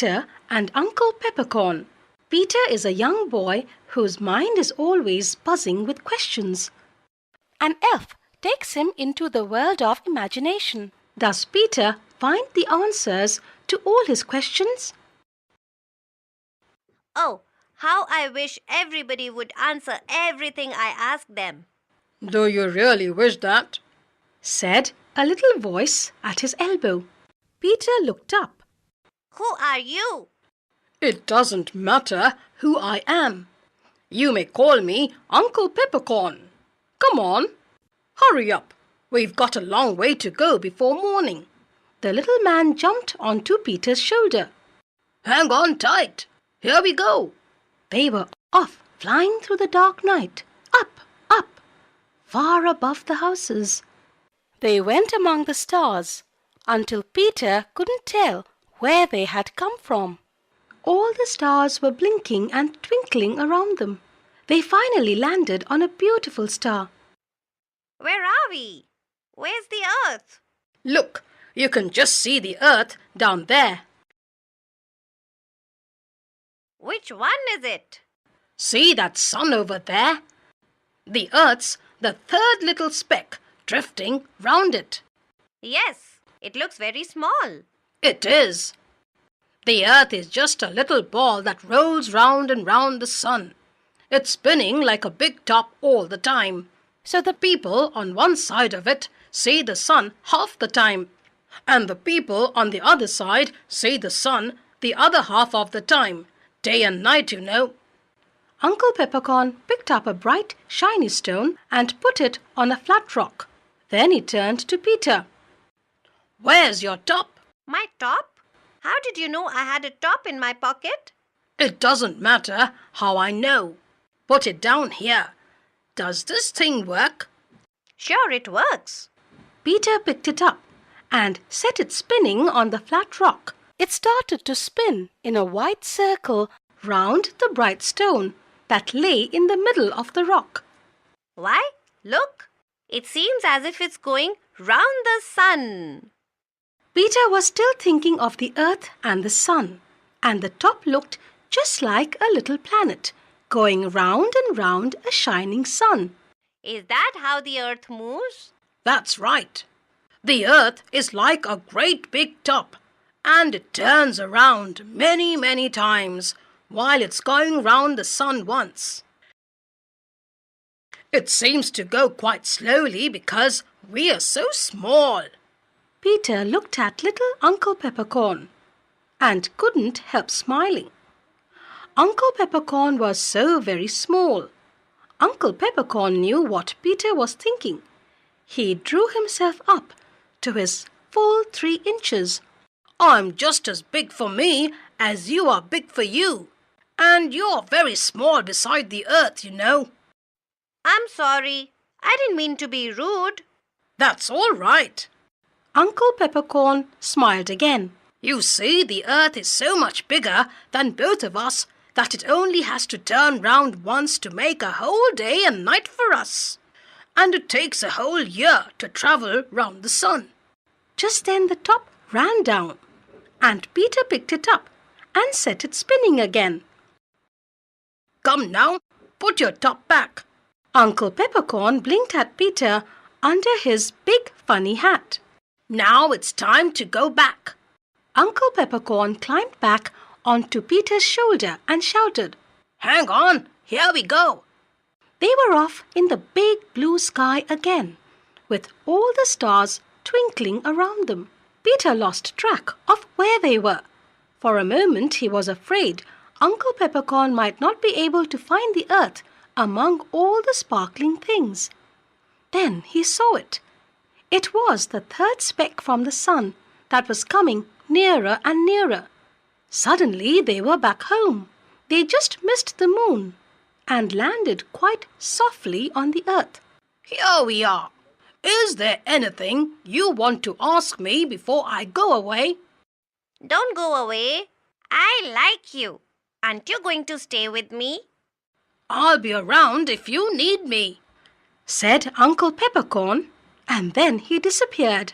Peter and Uncle Peppercorn. Peter is a young boy whose mind is always buzzing with questions. An elf takes him into the world of imagination. Does Peter find the answers to all his questions? Oh, how I wish everybody would answer everything I ask them. Do you really wish that? Said a little voice at his elbow. Peter looked up. Who are you? It doesn't matter who I am. You may call me Uncle Peppercorn. Come on, hurry up. We've got a long way to go before morning. The little man jumped onto Peter's shoulder. Hang on tight. Here we go. They were off, flying through the dark night. Up, up, far above the houses. They went among the stars until Peter couldn't tell where they had come from. All the stars were blinking and twinkling around them. They finally landed on a beautiful star. Where are we? Where's the earth? Look, you can just see the earth down there. Which one is it? See that sun over there? The earth's the third little speck drifting round it. Yes, it looks very small. It is. The earth is just a little ball that rolls round and round the sun. It's spinning like a big top all the time. So the people on one side of it see the sun half the time, and the people on the other side see the sun the other half of the time. Day and night, you know. Uncle Peppercorn picked up a bright, shiny stone and put it on a flat rock. Then he turned to Peter. Where's your top? My top? How did you know I had a top in my pocket? It doesn't matter how I know. Put it down here. Does this thing work? Sure, it works. Peter picked it up and set it spinning on the flat rock. It started to spin in a white circle round the bright stone that lay in the middle of the rock. Why, look, it seems as if it's going round the sun. Peter was still thinking of the earth and the sun, and the top looked just like a little planet going round and round a shining sun. Is that how the earth moves? That's right. The earth is like a great big top, and it turns around many, many times while it's going round the sun once. It seems to go quite slowly because we are so small. Peter looked at little Uncle Peppercorn and couldn't help smiling. Uncle Peppercorn was so very small. Uncle Peppercorn knew what Peter was thinking. He drew himself up to his full 3 inches. I'm just as big for me as you are big for you. And you're very small beside the earth, you know. I'm sorry. I didn't mean to be rude. That's all right. Uncle Peppercorn smiled again. You see, the earth is so much bigger than both of us that it only has to turn round once to make a whole day and night for us. And it takes a whole year to travel round the sun. Just then the top ran down, and Peter picked it up and set it spinning again. Come now, put your top back. Uncle Peppercorn blinked at Peter under his big funny hat. Now it's time to go back. Uncle Peppercorn climbed back onto Peter's shoulder and shouted, Hang on, here we go. They were off in the big blue sky again, with all the stars twinkling around them. Peter lost track of where they were. For a moment he was afraid Uncle Peppercorn might not be able to find the earth among all the sparkling things. Then he saw it. It was the 3rd speck from the sun that was coming nearer and nearer. Suddenly they were back home. They just missed the moon and landed quite softly on the earth. Here we are. Is there anything you want to ask me before I go away? Don't go away. I like you. Aren't you going to stay with me? I'll be around if you need me, said Uncle Peppercorn, and then he disappeared.